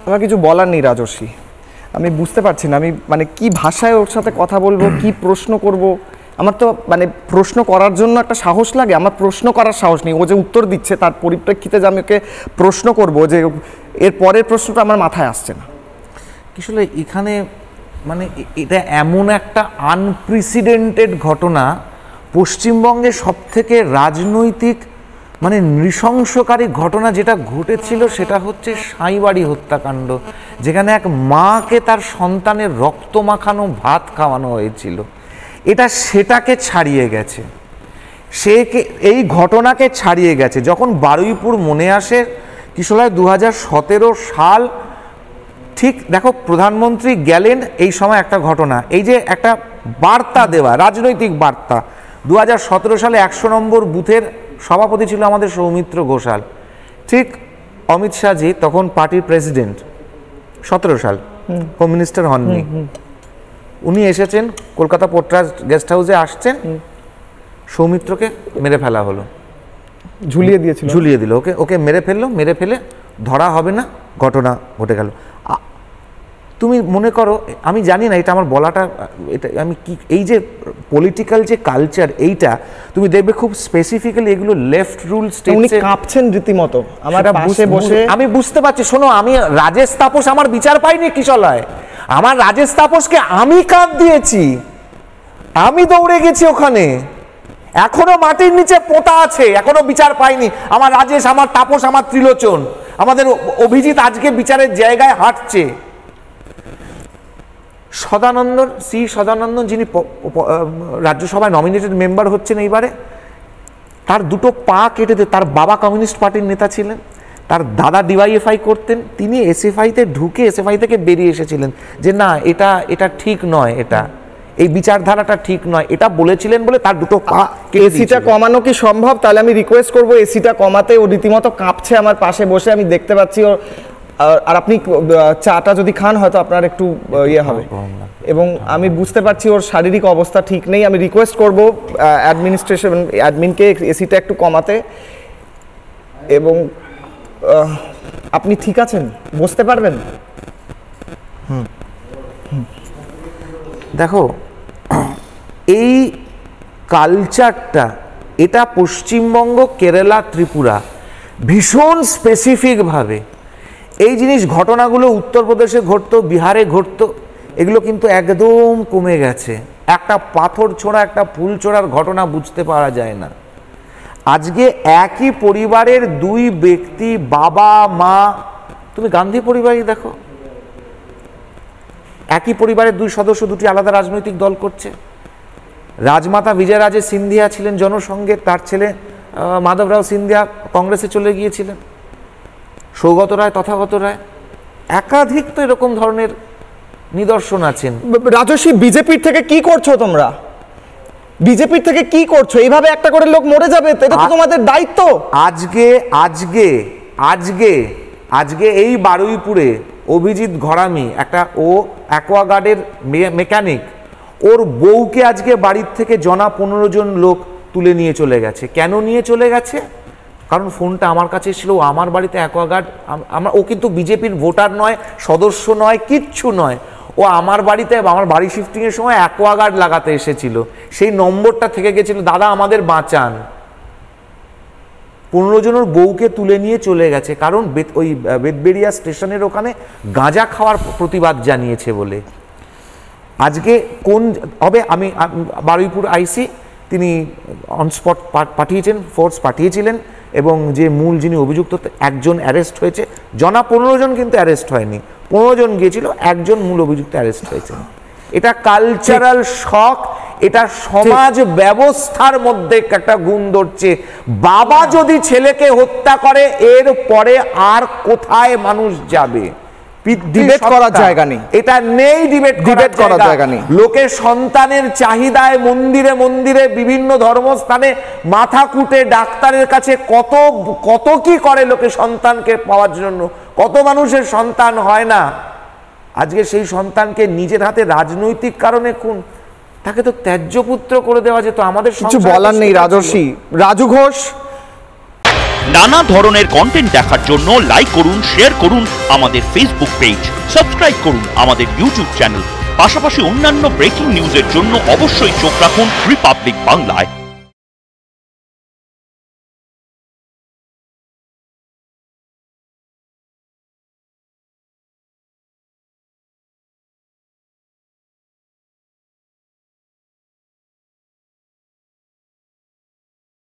আমার কিছু বলার নেই রাজর্ষি, আমি বুঝতে পারছি না আমি মানে কি ভাষায় ওর সাথে কথা বলবো, কি প্রশ্ন করব। আমার তো মানে প্রশ্ন করার জন্য একটা সাহস লাগে, আমার প্রশ্ন করার সাহস নেই। ও যে উত্তর দিচ্ছে তার পরিপ্রেক্ষিতে যে আমি ওকে প্রশ্ন করব, যে এর পরের প্রশ্নটা আমার মাথায় আসছে না। আসলে এখানে মানে এটা এমন একটা আনপ্রেসিডেন্টেড ঘটনা, পশ্চিমবঙ্গে সবথেকে রাজনৈতিক মানে নৃশংসকারী ঘটনা যেটা ঘটেছিল সেটা হচ্ছে সাঁইবাড়ি হত্যাকাণ্ড, যেখানে এক মাকে তার সন্তানের রক্ত মাখানো ভাত খাওয়ানো হয়েছিল। এটা সেটাকে ছাড়িয়ে গেছে, এই ঘটনাকে ছাড়িয়ে গেছে। যখন বারুইপুর মনে আসে কিশোরায় 2017 সাল, ঠিক দেখো প্রধানমন্ত্রী গেলেন এই সময় একটা ঘটনা, এই যে একটা বার্তা দেওয়া, রাজনৈতিক বার্তা। 2017 সালে 100 নম্বর বুথের সভাপতি ছিল আমাদের সৌমিত্র ঘোষাল, ঠিক অমিত শাহজি তখন পার্টির প্রেসিডেন্ট, 17 সাল হোম মিনিস্টার হননি, উনি এসেছেন কলকাতা পোর্ট ট্রাস্ট গেস্ট হাউসে, আসছেন, সৌমিত্রকে মেরে ফেলা হলো, ঝুলিয়ে দিয়েছিল, ঝুলিয়ে দিল, ওকে মেরে ফেললো, মেরে ফেলে ধরা হবে না, ঘটনা ঘটে গেল। তুমি মনে করো, আমি জানি না এটা আমার বলাটা, এটা আমি কি, এই যে পলিটিক্যাল যে কালচার, এইটা তুমি দেখবে খুব স্পেসিফিক্যালি এগুলো লেফট রুল স্টেটসে কাঁপছেন রীতিমতো আমার পাশে বসে। আমি বুঝতে পারছি, শোনো, আমি রাজেশ তাপস আমার বিচার পাইনি কিশলয়, আমার রাজেশ তাপসকে আমি কাঁধ দিয়েছি, আমি দৌড়ে গেছি ওখানে, এখনো মাটির নিচে পোতা আছে, এখনো বিচার পাইনি। আমার রাজেশ, আমার তাপস, আমার ত্রিলোচন, আমাদের অভিজিৎ আজকে বিচারের জায়গায় হাঁটছে। সদানন্দন যিনি রাজ্যসভায় নমিনেটেড মেম্বার হচ্ছেন এইবারে, তার দুটো পা কেটে দিয়ে, তার বাবা কমিউনিস্ট পার্টির নেতা ছিলেন, তার দাদা ডিওয়াইএফআই করতেন, তিনি এসএফআইতে ঢুকে এসএফআই থেকে বেরিয়ে এসেছিলেন যে না এটা ঠিক নয়, এটা এই বিচারধারাটা ঠিক নয়, এটা বলেছিলেন বলে তার দুটো পা। এসিটা কমানো কি সম্ভব? তাহলে আমি রিকোয়েস্ট করবো এসিটা কমাতে। ও রীতিমতো কাঁপছে আমার পাশে বসে, আমি দেখতে পাচ্ছি। আর আপনি চাটা যদি খান হয়তো আপনার একটু ইয়ে হবে, এবং আমি বুঝতে পারছি ওর শারীরিক অবস্থা ঠিক নেই। আমি রিকোয়েস্ট করবো অ্যাডমিনকে এসিটা একটু কমাতে। এবং আপনি ঠিক আছেন? বসতে পারবেন? দেখো, এই কালচারটা, এটা পশ্চিমবঙ্গ, কেরালা, ত্রিপুরা ভীষণ স্পেসিফিকভাবে এই জিনিস, ঘটনাগুলো উত্তরপ্রদেশে ঘটতো, বিহারে ঘটতো, এগুলো কিন্তু একদম কমে গেছে। একটা পাথর ছোঁড়া, একটা ফুল ছোঁড়ার ঘটনা বুঝতে পারা যায় না। আজকে একই পরিবারের দুই ব্যক্তি, বাবা মা, তুমি গান্ধী পরিবারই দেখো, একই পরিবারের দুই সদস্য দুটি আলাদা রাজনৈতিক দল করছে। রাজমাতা বিজয়রাজে সিন্ধিয়া ছিলেন জনসংঘের, তার ছেলে মাধবরাও সিন্ধিয়া কংগ্রেসে চলে গিয়েছিলেন, সৌগত রায়, তথাগত রায়, একাধিক তো এরকম ধরনের নিদর্শন আছেন। রাজস্বী, বিজেপির থেকে কি করছো তোমরা? বিজেপির থেকে কি করছো? এইভাবে একটা করে লোক মরে যাবে, এটা তো তোমাদের দায়িত্ব। আজকে এই বারুইপুরে অভিজিৎ ঘরামি, ও অ্যাকোয়াগার্ডের মেকানিক, ওর বউকে আজকে বাড়ির থেকে 15 জন লোক তুলে নিয়ে চলে গেছে। কেন নিয়ে চলে গেছে? কারণ ফোনটা আমার কাছে ছিল, আমার বাড়িতে অ্যাকোয়াগার্ড, ও কিন্তু বিজেপির ভোটার নয়, সদস্য নয়, কিচ্ছু নয়, ও আমার বাড়িতে, আমার বাড়ি শিফটিংয়ের সময় অ্যাকোয়াগার্ড লাগাতে এসেছিল, সেই নম্বরটা থেকে গেছিল, দাদা আমাদের বাঁচান। 15 জনের বউকে তুলে নিয়ে চলে গেছে, কারণ ওই বেতবেড়িয়া স্টেশনের ওখানে গাঁজা খাওয়ার প্রতিবাদ জানিয়েছে বলে। আজকে কোন হবে, আমি বারুইপুর আইসি, তিনি অনস্পট পাঠিয়েছেন, ফোর্স পাঠিয়েছিলেন, এবং যে মূল যিনি অভিযুক্ত, একজন অ্যারেস্ট হয়েছে। 15 জন কিন্তু অ্যারেস্ট হয়নি, 15 জন গিয়েছিল, একজন মূল অভিযুক্ত অ্যারেস্ট হয়েছে। এটা কালচারাল শক, এটা সমাজ ব্যবস্থার মধ্যে একটা গুণ ধরছে। বাবা যদি ছেলেকে হত্যা করে, এর পরে আর কোথায় মানুষ যাবে? ডিবেট করার জায়গা নেই, এটা নেই, ডিবেট করার জায়গা নেই। লোকের সন্তানের চাহিদায় মন্দিরে মন্দিরে, বিভিন্ন ধর্মস্থানে মাথা কুটে ডাক্তারের কাছে কত কি করে লোকে সন্তানকে পাওয়ার জন্য। কত মানুষের সন্তান হয় না, আজকে সেই সন্তানকে নিজের হাতে রাজনৈতিক কারণে খুন, তাকে তো ত্যায্য পুত্র করে দেওয়া যেত। আমাদের কিছু বলার নেই রাজর্ষি। রাজু ঘোষ, নানা ধরনের কন্টেন্ট দেখার জন্য লাইক করুন, শেয়ার করুন আমাদের ফেসবুক পেজ, সাবস্ক্রাইব করুন আমাদের ইউটিউব চ্যানেল। পাশাপাশি অন্যান্য ব্রেকিং নিউজের জন্য অবশ্যই চোখ রাখুন রিপাবলিক বাংলায়।